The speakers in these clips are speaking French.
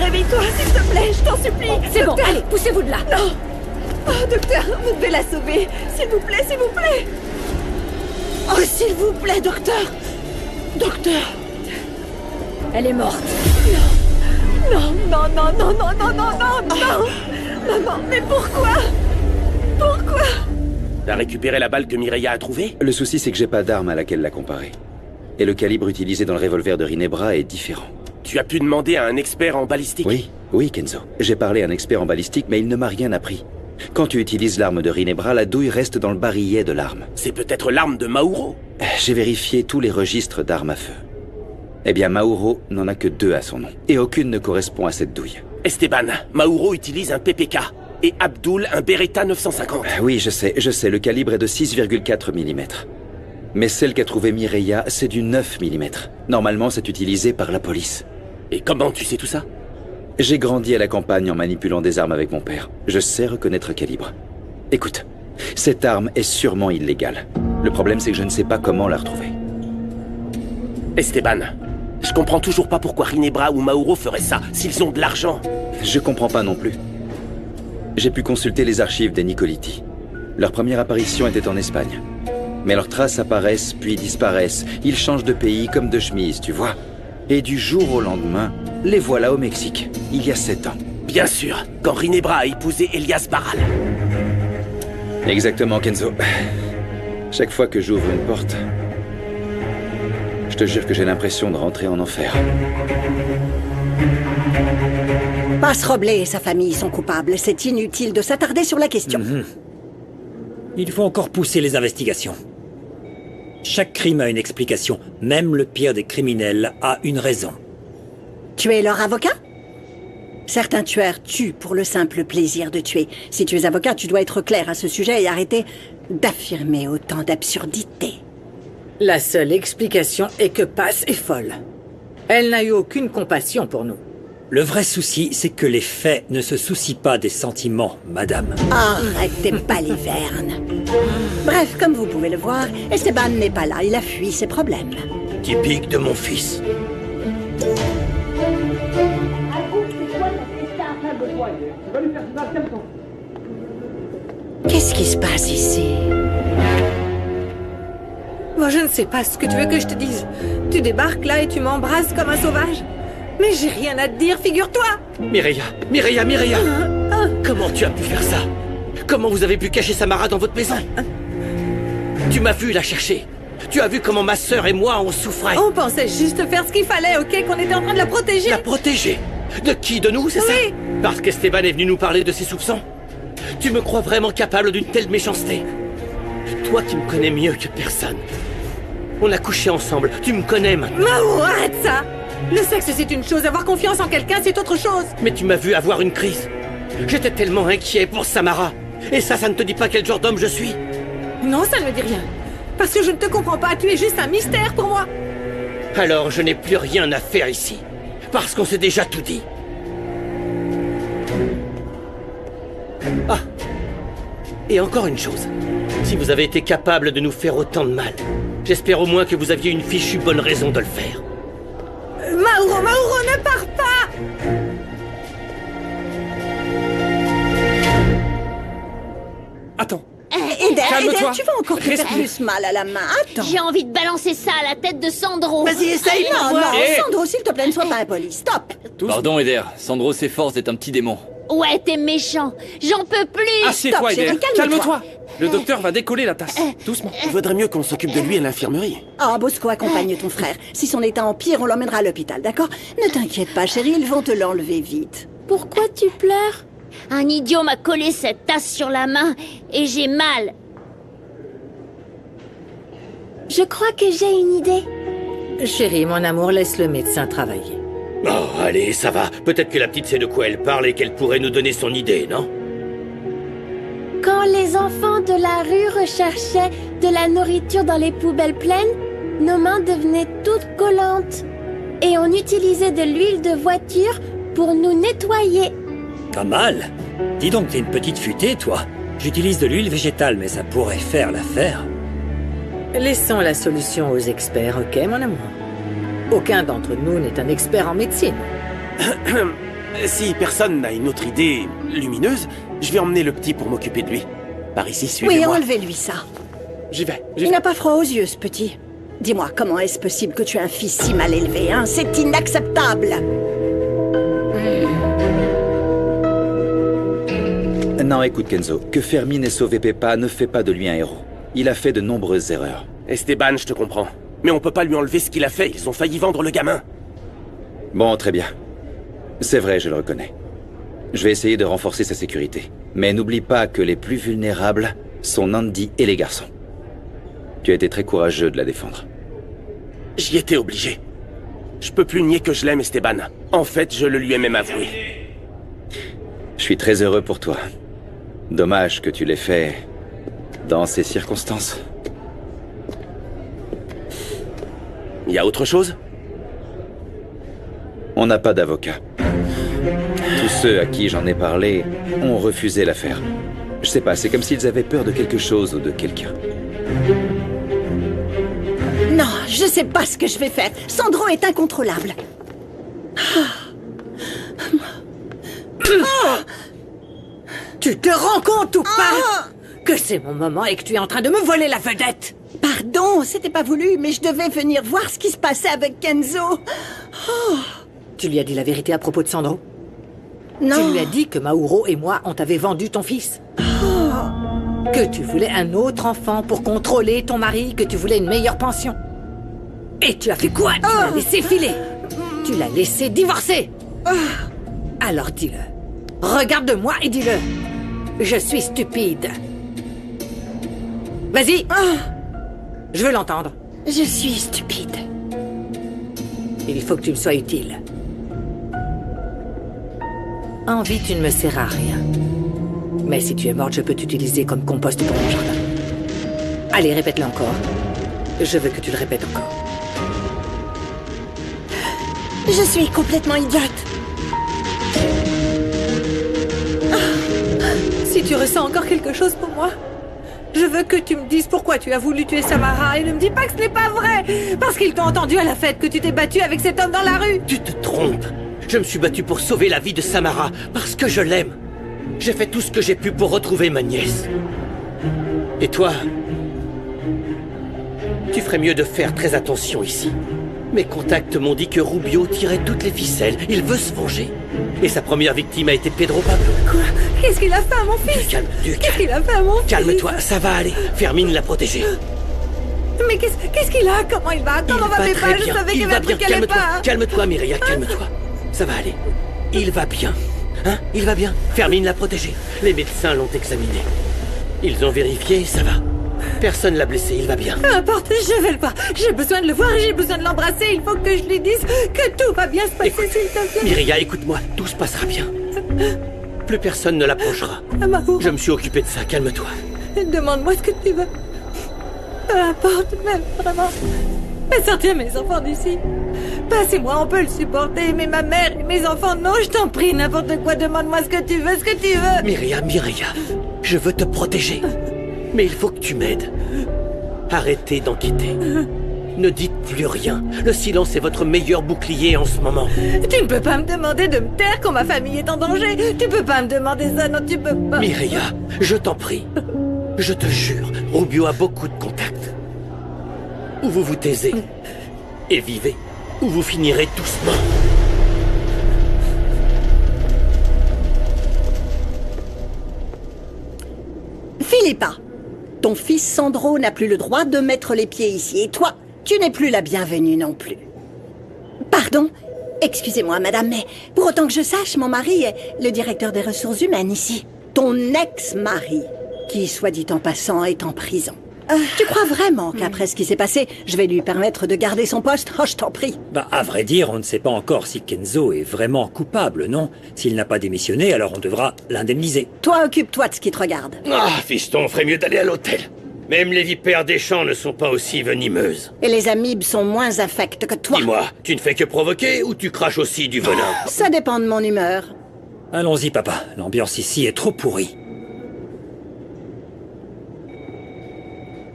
réveille-toi, s'il te plaît, je t'en supplie. C'est bon, allez, poussez-vous de là. Non. Oh, docteur, vous devez la sauver. S'il vous plaît, s'il vous plaît. Oh, s'il vous plaît, docteur. Docteur. Elle est morte. Non, non, non, non, non, non, non, non, non. Maman, mais pourquoi? Pourquoi? T'as récupéré la balle que Mireia a trouvée? Le souci, c'est que j'ai pas d'arme à laquelle la comparer. Et le calibre utilisé dans le revolver de Rinebra est différent. Tu as pu demander à un expert en balistique? Oui, Kenzo. J'ai parlé à un expert en balistique, mais il ne m'a rien appris. Quand tu utilises l'arme de Rinebra, la douille reste dans le barillet de l'arme. C'est peut-être l'arme de Mauro? J'ai vérifié tous les registres d'armes à feu. Eh bien, Mauro n'en a que 2 à son nom. Et aucune ne correspond à cette douille. Esteban, Mauro utilise un PPK. Et Abdul, un Beretta 950. Oui, je sais, le calibre est de 6,4 mm. Mais celle qu'a trouvée Mireia, c'est du 9 mm. Normalement, c'est utilisé par la police. Et comment tu sais tout ça? J'ai grandi à la campagne en manipulant des armes avec mon père. Je sais reconnaître un calibre. Écoute, cette arme est sûrement illégale. Le problème, c'est que je ne sais pas comment la retrouver. Esteban, je comprends toujours pas pourquoi Rinebra ou Mauro feraient ça, s'ils ont de l'argent. Je comprends pas non plus. J'ai pu consulter les archives des Nicoliti. Leur première apparition était en Espagne. Mais leurs traces apparaissent puis disparaissent. Ils changent de pays comme de chemise, tu vois. Et du jour au lendemain, les voilà au Mexique, il y a 7 ans. Bien sûr, quand Rinebra a épousé Elias Barral. Exactement, Kenzo. Chaque fois que j'ouvre une porte, je te jure que j'ai l'impression de rentrer en enfer. Passe Roblé et sa famille sont coupables. C'est inutile de s'attarder sur la question. Il faut encore pousser les investigations. Chaque crime a une explication. Même le pire des criminels a une raison. Tu es leur avocat? Certains tueurs tuent pour le simple plaisir de tuer. Si tu es avocat, tu dois être clair à ce sujet et arrêter d'affirmer autant d'absurdités. La seule explication est que Paz est folle. Elle n'a eu aucune compassion pour nous. Le vrai souci, c'est que les faits ne se soucient pas des sentiments, madame. Arrête tes balivernes. Bref, comme vous pouvez le voir, Esteban n'est pas là. Il a fui ses problèmes. Typique de mon fils. Qu'est-ce qui se passe ici? Moi, je ne sais pas ce que tu veux que je te dise. Tu débarques là et tu m'embrasses comme un sauvage. Mais j'ai rien à te dire, figure-toi. Mireia! Comment tu as pu faire ça? Comment vous avez pu cacher Samara dans votre maison? Tu m'as vu la chercher. Tu as vu comment ma sœur et moi on souffrait. On pensait juste faire ce qu'il fallait, ok? Qu'on était en train de la protéger. La protéger? De qui? De nous, c'est ça? Parce qu'Esteban est venu nous parler de ses soupçons? Tu me crois vraiment capable d'une telle méchanceté? Toi qui me connais mieux que personne. On a couché ensemble, tu me connais maintenant. Mauro, arrête ça! Le sexe, c'est une chose, avoir confiance en quelqu'un, c'est autre chose. Mais tu m'as vu avoir une crise. J'étais tellement inquiet pour Samara. Et ça ne te dit pas quel genre d'homme je suis? Non, ça ne me dit rien. Parce que je ne te comprends pas, tu es juste un mystère pour moi. Alors je n'ai plus rien à faire ici. Parce qu'on s'est déjà tout dit. Ah! Et encore une chose. Si vous avez été capable de nous faire autant de mal, j'espère au moins que vous aviez une fichue bonne raison de le faire. Mauro, ne pars pas! Attends. Eder, Calme-toi. tu vas encore te faire Respire. plus mal à la main. Attends. J'ai envie de balancer ça à la tête de Sandro. Vas-y, essaye pour Non, voir. non, Sandro, s'il te plaît, ne sois pas impoli. Stop. Pardon, Eder. Sandro s'efforce d'être un petit démon. Ouais, t'es méchant. J'en peux plus. Assieds-toi, chérie, Eder. calme-toi. Calme-toi. Le docteur va décoller la tasse. Doucement. Il vaudrait mieux qu'on s'occupe de lui à l'infirmerie. Ah, Bosco accompagne ton frère. Si son état empire, on l'emmènera à l'hôpital, d'accord? Ne t'inquiète pas, chérie, ils vont te l'enlever vite. Pourquoi tu pleures? Un idiot m'a collé cette tasse sur la main et j'ai mal. Je crois que j'ai une idée. Chérie, mon amour, laisse le médecin travailler. Oh, allez, ça va. Peut-être que la petite sait de quoi elle parle et qu'elle pourrait nous donner son idée, non? Quand les enfants de la rue recherchaient de la nourriture dans les poubelles pleines, nos mains devenaient toutes collantes. Et on utilisait de l'huile de voiture pour nous nettoyer. Pas mal. Dis donc, t'es une petite futée, toi. J'utilise de l'huile végétale, mais ça pourrait faire l'affaire. Laissons la solution aux experts, ok, mon amour? Aucun d'entre nous n'est un expert en médecine. Si personne n'a une autre idée lumineuse, je vais emmener le petit pour m'occuper de lui. Par ici, Oui, suivez-moi. enlevez-lui ça. J'y vais. Il n'a pas froid aux yeux, ce petit. Dis-moi, comment est-ce possible que tu aies un fils si mal élevé, hein? C'est inacceptable. Non, écoute Kenzo, que Fermine ait sauvé Peppa ne fait pas de lui un héros. Il a fait de nombreuses erreurs. Esteban, je te comprends. Mais on peut pas lui enlever ce qu'il a fait. Ils ont failli vendre le gamin. Bon, très bien. C'est vrai, je le reconnais. Je vais essayer de renforcer sa sécurité. Mais n'oublie pas que les plus vulnérables sont Andy et les garçons. Tu as été très courageux de la défendre. J'y étais obligé. Je peux plus nier que je l'aime, Esteban. En fait, je le lui ai même avoué. Je suis très heureux pour toi. Dommage que tu l'aies fait dans ces circonstances. Il y a autre chose? On n'a pas d'avocat. Tous ceux à qui j'en ai parlé ont refusé l'affaire. Je sais pas, c'est comme s'ils avaient peur de quelque chose ou de quelqu'un. Non, je sais pas ce que je vais faire. Sandro est incontrôlable. Tu te rends compte ou pas que c'est mon moment et que tu es en train de me voler la vedette? Pardon, c'était pas voulu, mais je devais venir voir ce qui se passait avec Kenzo. Tu lui as dit la vérité à propos de Sandro? Non. Tu lui as dit que Mauro et moi, on t'avait vendu ton fils? Que tu voulais un autre enfant pour contrôler ton mari, que tu voulais une meilleure pension? Et tu as fait quoi? Tu l'as laissé filer? Tu l'as laissé divorcer? Alors dis-le. Regarde-moi et dis-le. Je suis stupide. Vas-y. Je veux l'entendre. Je suis stupide. Il faut que tu me sois utile. En vie, tu ne me sers à rien. Mais si tu es morte, je peux t'utiliser comme compost pour mon jardin. Allez, répète-le encore. Je veux que tu le répètes encore. Je suis complètement idiote. Si tu ressens encore quelque chose pour moi, je veux que tu me dises pourquoi tu as voulu tuer Samara et ne me dis pas que ce n'est pas vrai. Parce qu'ils t'ont entendu à la fête que tu t'es battu avec cet homme dans la rue. Tu te trompes. Je me suis battu pour sauver la vie de Samara, parce que je l'aime. J'ai fait tout ce que j'ai pu pour retrouver ma nièce. Et toi? Tu ferais mieux de faire très attention ici. Mes contacts m'ont dit que Rubio tirait toutes les ficelles. Il veut se venger. Et sa première victime a été Pedro Pablo. Quoi? Qu'est-ce qu'il a fait à mon fils? Qu'est-ce qu'il a fait à mon fils? Calme-toi, ça va aller. Fermine l'a protégé. Mais qu'est-ce qu'il a? Comment il va? Comment va Peppa? Je savais qu'il y avait un truc qui allait pas. Calme-toi, Mireia, calme-toi. Ça va aller. Il va bien. Hein? Il va bien. Fermine l'a protégé. Les médecins l'ont examiné. Ils ont vérifié, ça va. Personne l'a blessé, il va bien. Peu importe, je vais le voir. J'ai besoin de le voir, j'ai besoin de l'embrasser. Il faut que je lui dise que tout va bien se passer, s'il te plaît. Mireia, écoute-moi, tout se passera bien. Plus personne ne l'approchera. Maman. Je me suis occupé de ça, calme-toi. Demande-moi ce que tu veux. Peu importe, même vraiment. Fais sortir mes enfants d'ici. Passez-moi, on peut le supporter, mais ma mère et mes enfants, non, je t'en prie, n'importe quoi, demande-moi ce que tu veux, ce que tu veux. Mireia, je veux te protéger. Mais il faut que tu m'aides. Arrêtez d'enquêter. Ne dites plus rien. Le silence est votre meilleur bouclier en ce moment. Tu ne peux pas me demander de me taire quand ma famille est en danger. Tu peux pas me demander ça, non, tu peux pas. Mireia, je t'en prie. Je te jure, Rubio a beaucoup de contacts. Ou vous vous taisez et vivez, ou vous finirez tous morts. Philippa, ton fils Sandro n'a plus le droit de mettre les pieds ici. Et toi, tu n'es plus la bienvenue non plus. Pardon? Excusez-moi, madame, mais pour autant que je sache, mon mari est le directeur des ressources humaines ici. Ton ex-mari, qui, soit dit en passant, est en prison. Tu crois vraiment qu'après ce qui s'est passé, je vais lui permettre de garder son poste? Oh, je t'en prie. Bah, à vrai dire, on ne sait pas encore si Kenzo est vraiment coupable, non? S'il n'a pas démissionné, alors on devra l'indemniser. Toi, occupe-toi de ce qui te regarde. Ah, fiston, ferait mieux d'aller à l'hôtel. Même les vipères des champs ne sont pas aussi venimeuses. Et les amibes sont moins infectes que toi. Dis-moi, tu ne fais que provoquer ou tu craches aussi du venin? Ça dépend de mon humeur. Allons-y, papa. L'ambiance ici est trop pourrie.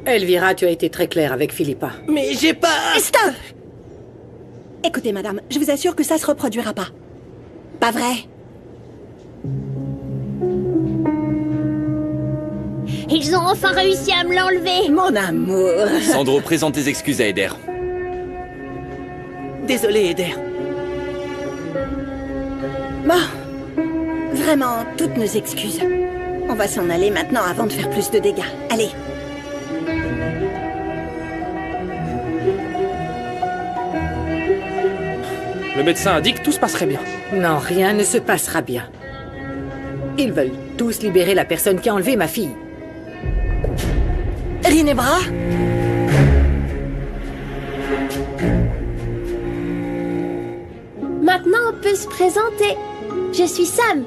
Elvira, tu as été très claire avec Philippa. Mais j'ai pas... Stop! Écoutez, madame, je vous assure que ça se reproduira pas. Pas vrai? Ils ont enfin réussi à me l'enlever. Mon amour. Sandro, présente tes excuses à Eder. Désolé, Eder. Bon. Vraiment, toutes nos excuses. On va s'en aller maintenant avant de faire plus de dégâts. Allez. Le médecin a dit que tout se passerait bien. Non, rien ne se passera bien. Ils veulent tous libérer la personne qui a enlevé ma fille. Ginebra? Maintenant, on peut se présenter. Je suis Sam.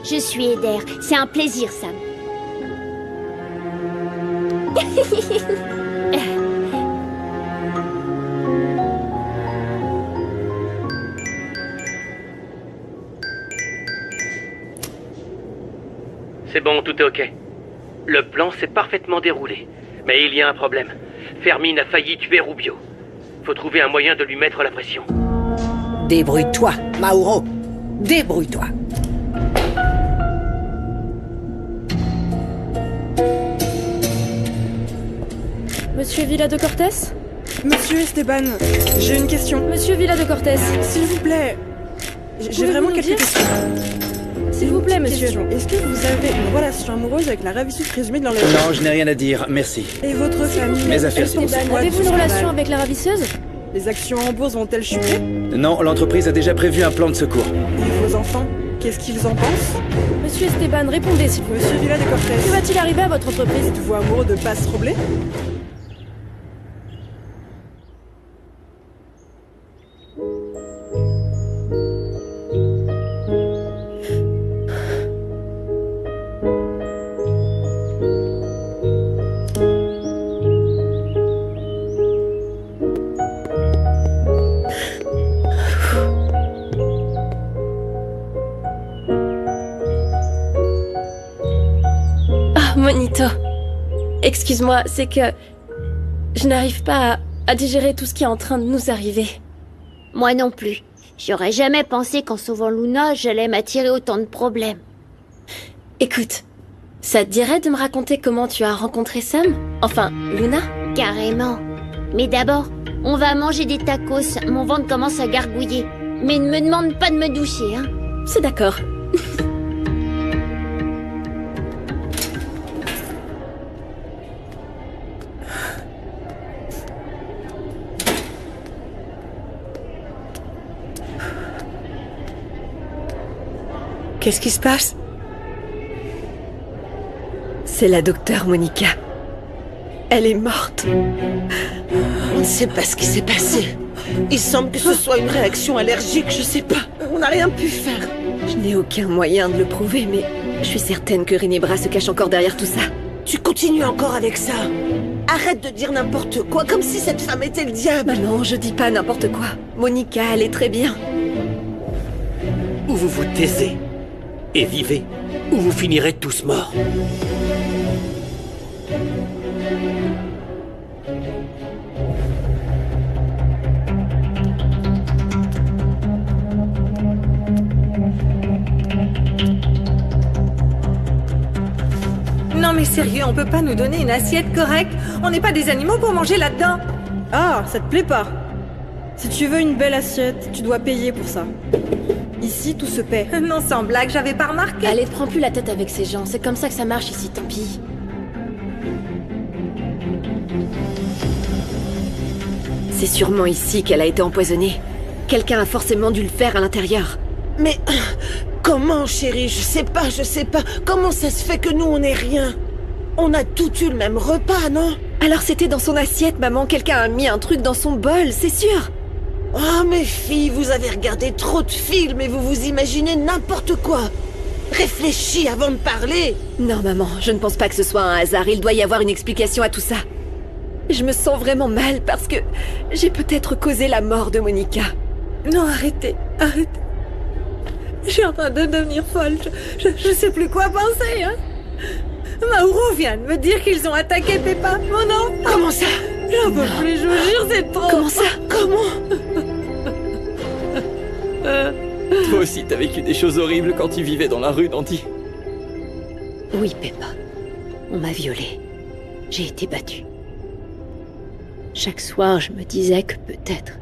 Je suis Eder. C'est un plaisir, Sam. C'est bon, tout est ok. Le plan s'est parfaitement déroulé. Mais il y a un problème. Fermine a failli tuer Rubio. Faut trouver un moyen de lui mettre la pression. Débrouille-toi, Mauro. Débrouille-toi. Monsieur Villa de Cortés? Monsieur Esteban, j'ai une question. Monsieur Villa de Cortés, S'il vous plaît, j'ai vraiment quelques questions. S'il vous plaît, monsieur. Est-ce que vous avez une relation amoureuse avec la ravissuse présumée de l'enlèvement? Non, je n'ai rien à dire, merci. Et votre famille? Mes affaires, elle pense quoi de Avez-vous ce une relation scandale? avec la ravisseuse? Les actions en bourse vont-elles chuter? Non, l'entreprise a déjà prévu un plan de secours. Et vos enfants, qu'est-ce qu'ils en pensent? Monsieur Esteban, répondez s'il vous plaît. Monsieur Villa de Que Cortés, va-t-il arriver à votre entreprise? êtes-vous amoureux de Bass Roblé? Ah, Monito. Excuse-moi, c'est que je n'arrive pas à digérer tout ce qui est en train de nous arriver. Moi non plus. J'aurais jamais pensé qu'en sauvant Luna, j'allais m'attirer autant de problèmes. Écoute, ça te dirait de me raconter comment tu as rencontré Sam? Enfin, Luna? Carrément. Mais d'abord, on va manger des tacos. Mon ventre commence à gargouiller. Mais ne me demande pas de me doucher, hein. C'est d'accord. Qu'est-ce qui se passe? C'est la docteure Monica. Elle est morte. On ne sait pas ce qui s'est passé. Il semble que ce soit une réaction allergique, je sais pas. On n'a rien pu faire. Je n'ai aucun moyen de le prouver, mais je suis certaine que Ginebra se cache encore derrière tout ça. Tu continues encore avec ça. Arrête de dire n'importe quoi, comme si cette femme était le diable. Non, je dis pas n'importe quoi. Monica, elle est très bien. Ou vous vous taisez et vivez, ou vous finirez tous morts. Non mais sérieux, on peut pas nous donner une assiette correcte? On n'est pas des animaux pour manger là-dedans. Ah, ça te plaît pas? Si tu veux une belle assiette, tu dois payer pour ça. Ici, tout se paie. Non, sans blague, j'avais pas remarqué. Allez, te prends plus la tête avec ces gens. C'est comme ça que ça marche ici, tant pis. C'est sûrement ici qu'elle a été empoisonnée. Quelqu'un a forcément dû le faire à l'intérieur. Mais comment, chérie? Je sais pas. Comment ça se fait que nous, on n'est rien? On a tous eu le même repas, non? Alors c'était dans son assiette, maman. Quelqu'un a mis un truc dans son bol, c'est sûr. Oh, mes filles, vous avez regardé trop de films et vous vous imaginez n'importe quoi. Réfléchis avant de parler. Non, maman, je ne pense pas que ce soit un hasard. Il doit y avoir une explication à tout ça. Je me sens vraiment mal parce que j'ai peut-être causé la mort de Monica. Non, arrêtez. Je suis en train de devenir folle. Je sais plus quoi penser, hein. Mauro vient de me dire qu'ils ont attaqué Peppa, mon enfant. Comment ça? J'en peux plus, je vous jure, c'est trop. Comment ça? Comment? Toi aussi, t'as vécu des choses horribles quand tu vivais dans la rue, Dandy. Oui, Peppa. On m'a violée. J'ai été battue. Chaque soir, je me disais que peut-être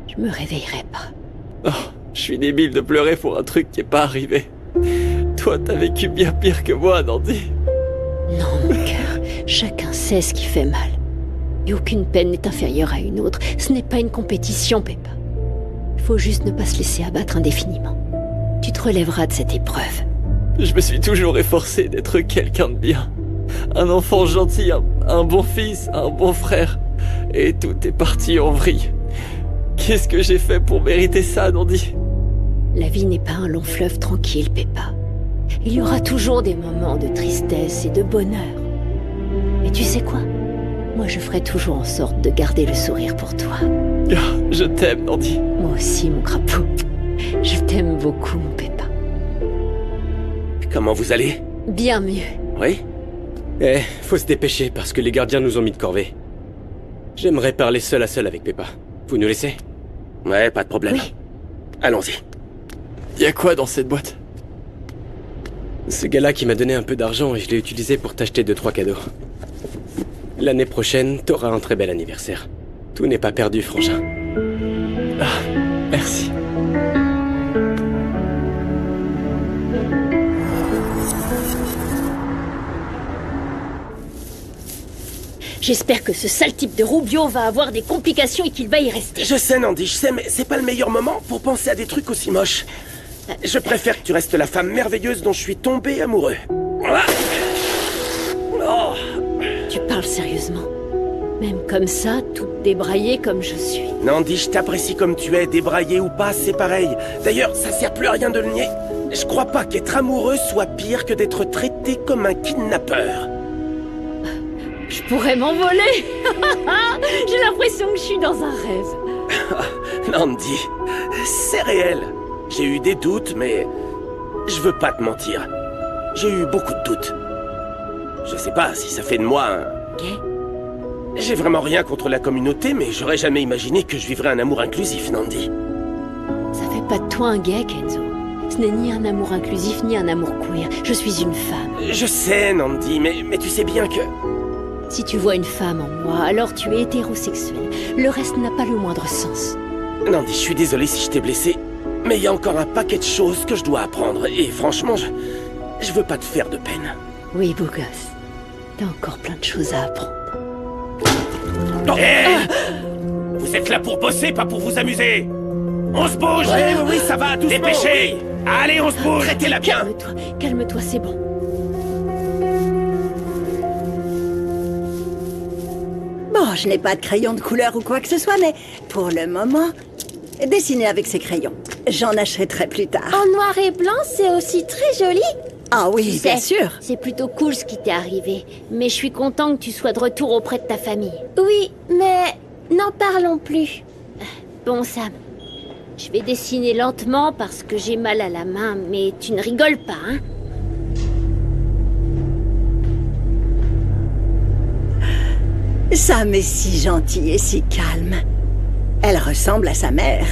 je me réveillerais pas. Oh, je suis débile de pleurer pour un truc qui est pas arrivé. Toi, t'as vécu bien pire que moi, Nandi. Non, mon cœur, chacun sait ce qui fait mal. Et aucune peine n'est inférieure à une autre. Ce n'est pas une compétition, Peppa. Il faut juste ne pas se laisser abattre indéfiniment. Tu te relèveras de cette épreuve. Je me suis toujours efforcé d'être quelqu'un de bien. Un enfant gentil, un bon fils, un bon frère. Et tout est parti en vrille. Qu'est-ce que j'ai fait pour mériter ça, Nandi? La vie n'est pas un long fleuve tranquille, Peppa. Il y aura toujours des moments de tristesse et de bonheur. Mais tu sais quoi? Moi, je ferai toujours en sorte de garder le sourire pour toi. Je t'aime, Nandi. Moi aussi, mon crapaud. Je t'aime beaucoup, mon Peppa. Comment vous allez? Bien mieux. Oui? Faut se dépêcher parce que les gardiens nous ont mis de corvée. J'aimerais parler seul à seul avec Peppa. Vous nous laissez? Ouais, pas de problème. Oui. Allons-y. Y a quoi dans cette boîte? Ce gars-là qui m'a donné un peu d'argent et je l'ai utilisé pour t'acheter 2-3 cadeaux. L'année prochaine, t'auras un très bel anniversaire. Tout n'est pas perdu, frangin. Ah, merci. J'espère que ce sale type de Rubio va avoir des complications et qu'il va y rester. Je sais, Nandi, je sais, mais c'est pas le meilleur moment pour penser à des trucs aussi moches. Je préfère que tu restes la femme merveilleuse dont je suis tombé amoureux. Oh. Tu parles sérieusement? Même comme ça, toute débraillée comme je suis. Nandi, je t'apprécie comme tu es, débraillé ou pas, c'est pareil. D'ailleurs, ça sert plus à rien de le nier. Je crois pas qu'être amoureux soit pire que d'être traité comme un kidnappeur. Je pourrais m'envoler. J'ai l'impression que je suis dans un rêve. Nandi, c'est réel. J'ai eu des doutes, mais je veux pas te mentir. J'ai eu beaucoup de doutes. Je sais pas si ça fait de moi un... Gay? J'ai vraiment rien contre la communauté, mais j'aurais jamais imaginé que je vivrais un amour inclusif, Nandi. Ça fait pas de toi un gay, Kenzo. Ce n'est ni un amour inclusif, ni un amour queer. Je suis une femme. Je sais, Nandi, mais tu sais bien que... Si tu vois une femme en moi, alors tu es hétérosexuel. Le reste n'a pas le moindre sens. Nandi, je suis désolé si je t'ai blessé, mais il y a encore un paquet de choses que je dois apprendre. Et franchement, je veux pas te faire de peine. Oui, beau gosse. T'as encore plein de choses à apprendre. Vous êtes là pour bosser, pas pour vous amuser. On se bouge. Oui, ça va, doucement. Dépêchez. Allez, on se bouge. Traitez-la bien. Calme-toi, c'est bon. Bon, je n'ai pas de crayon de couleur ou quoi que ce soit, mais pour le moment, dessiner avec ces crayons. J'en achèterai plus tard. En noir et blanc, c'est aussi très joli. Ah oui, bien sûr. C'est plutôt cool ce qui t'est arrivé. Mais je suis content que tu sois de retour auprès de ta famille. Oui, mais n'en parlons plus. Bon, Sam. Je vais dessiner lentement parce que j'ai mal à la main, mais tu ne rigoles pas, hein? Sam est si gentil et si calme. Elle ressemble à sa mère.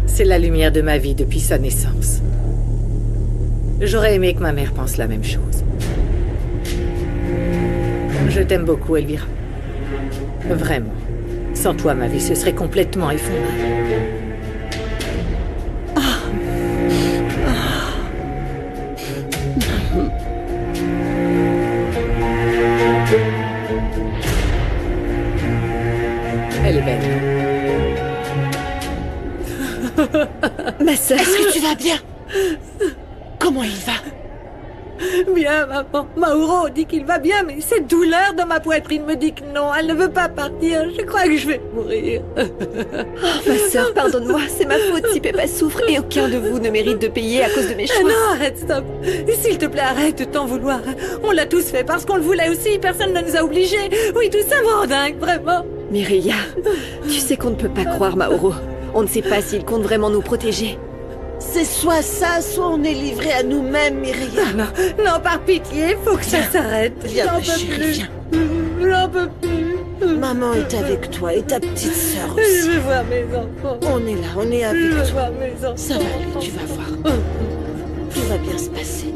C'est la lumière de ma vie depuis sa naissance. J'aurais aimé que ma mère pense la même chose. Je t'aime beaucoup, Elvira. Vraiment. Sans toi, ma vie se serait complètement effondrée. Elle est belle. Ma sœur. Est-ce que tu vas bien? Comment il va? Bien, maman. Mauro dit qu'il va bien, mais cette douleur dans ma poitrine me dit que non, elle ne veut pas partir. Je crois que je vais mourir. Ma sœur, pardonne-moi, c'est ma faute si Peppa souffre et aucun de vous ne mérite de payer à cause de mes choix. Non, arrête, stop. S'il te plaît, arrête de t'en vouloir. On l'a tous fait parce qu'on le voulait aussi, personne ne nous a obligés. Oui, tout ça me rend dingue, vraiment. Mireia, tu sais qu'on ne peut pas croire Mauro. On ne sait pas s'il compte vraiment nous protéger. C'est soit ça, soit on est livré à nous-mêmes, Mireia. Non, par pitié, faut que ça s'arrête. Viens, chérie, viens. J'en peux plus. Maman est avec toi et ta petite sœur aussi. Je veux voir mes enfants. On est là, on est avec toi. Je veux voir mes enfants. Ça va aller, tu vas voir. Tout va bien se passer.